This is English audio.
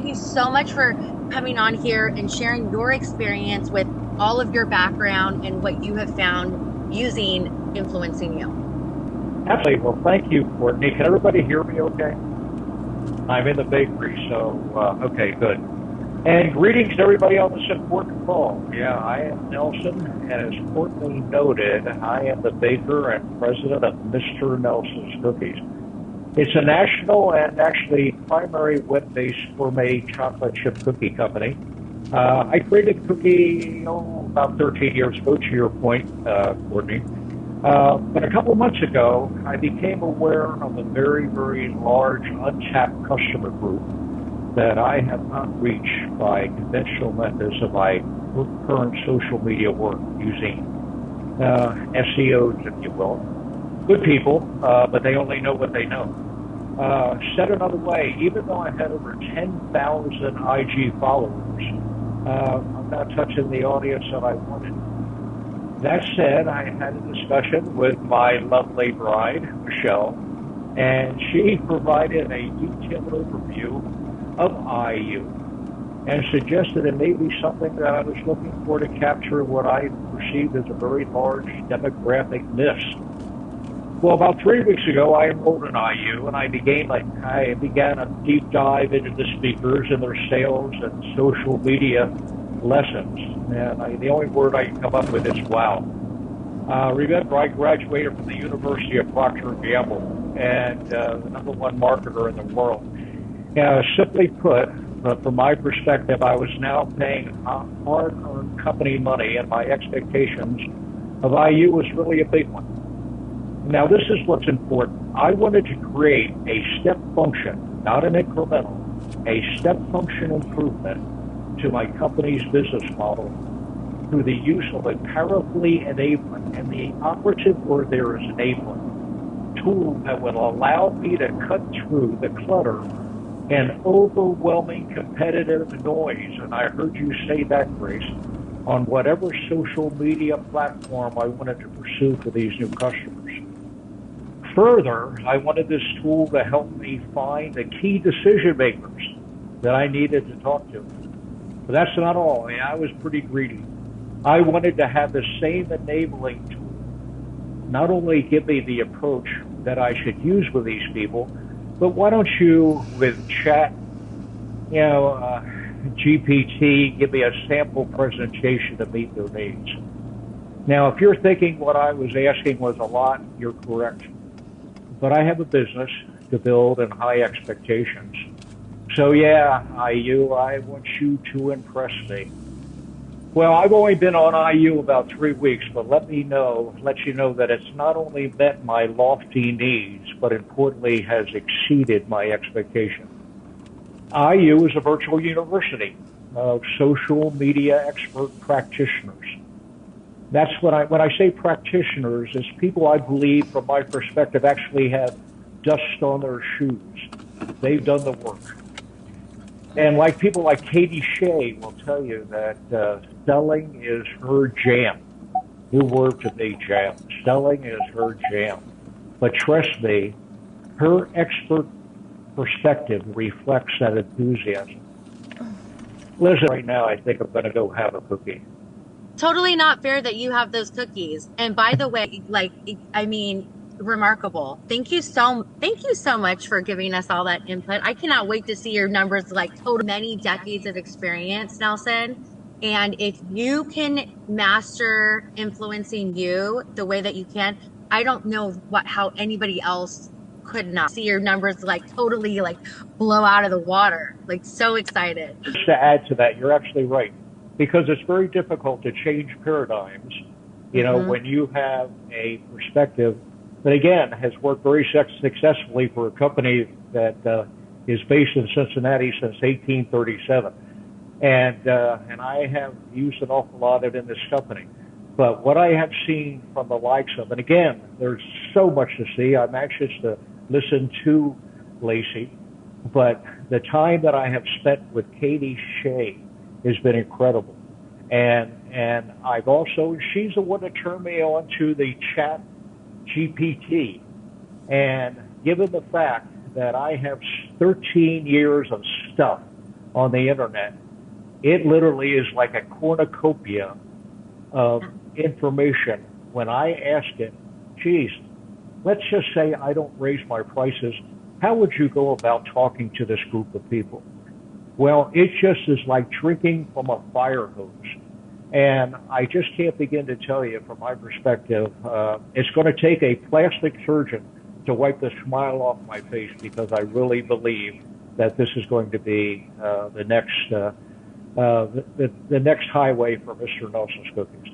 thank you so much for coming on here and sharing your experience with all of your background and what you have found using Influencing You. Absolutely. Well, thank you, Courtney. Can everybody hear me okay? I'm in the bakery, so, okay, good. And greetings to everybody on this important call. Yeah, I am Nelson, and as Courtney noted, I am the baker and president of Mr. Nelson's Cookies. It's a national and actually primary web-based gourmet chocolate chip cookie company. I created cookie about 13 years ago, to your point, Courtney. But a couple of months ago, I became aware of a very, very large untapped customer group that I have not reached by conventional methods of my current social media work using SEOs, if you will. Good people, but they only know what they know. Said another way, even though I had over 10,000 IG followers, I'm not touching the audience that I wanted. That said, I had a discussion with my lovely bride, Michelle, and she provided a detailed overview of IU and suggested it may be something that I was looking for to capture what I perceived as a very large demographic miss. Well, about 3 weeks ago, I enrolled in IU, and I began a deep dive into the speakers and their sales and social media lessons. And the only word I can come up with is wow. Remember, I graduated from the University of Procter & Gamble, and the #1 marketer in the world. Simply put, from my perspective, I was now paying hard-earned company money, and my expectations of IU was really a big one. Now, this is what's important. I wanted to create a step function, not an incremental, a step function improvement to my company's business model through the use of a powerfully enabling, and the operative word there is enabling, tool that would allow me to cut through the clutter and overwhelming competitive noise, and I heard you say that, Grace, on whatever social media platform I wanted to pursue for these new customers. Further, I wanted this tool to help me find the key decision makers that I needed to talk to. But that's not all. I was pretty greedy. I wanted to have the same enabling tool not only give me the approach that I should use with these people, but why don't you, with chat, GPT, give me a sample presentation to meet their needs. Now, if you're thinking what I was asking was a lot, you're correct. But I have a business to build and high expectations. So yeah, IU, I want you to impress me. Well, I've only been on IU about 3 weeks, but let you know that it's not only met my lofty needs, but importantly has exceeded my expectation. IU is a virtual university of social media expert practitioners. That's when I say practitioners, it's people I believe, from my perspective, actually have dust on their shoes. They've done the work. And like people like Katie Shea will tell you that selling is her jam. New word to me, jam. Selling is her jam. But trust me, her expert perspective reflects that enthusiasm. Listen, right now, I think I'm going to go have a cookie. Totally not fair that you have those cookies. And by the way, remarkable. Thank you so much for giving us all that input. I cannot wait to see your numbers, total many decades of experience, Nelson. And if you can master Influencing You the way that you can, I don't know how anybody else could not see your numbers totally blow out of the water. So excited. Just to add to that, you're absolutely right. Because it's very difficult to change paradigms, when you have a perspective that, again, has worked very successfully for a company that is based in Cincinnati since 1837. And I have used an awful lot of it in this company. But what I have seen from the likes of, and again, there's so much to see. I'm anxious to listen to Lacey. But the time that I have spent with Katie Shea has been incredible. And I've also, she's the one that turned me on to the chat GPT. And given the fact that I have 13 years of stuff on the internet. It literally is like a cornucopia of information. When I ask it, geez, let's just say I don't raise my prices, how would you go about talking to this group of people? Well, it just is like drinking from a fire hose. And I just can't begin to tell you from my perspective, it's going to take a plastic surgeon to wipe the smile off my face, because I really believe that this is going to be the next highway for Mr. Nelson's Cookies.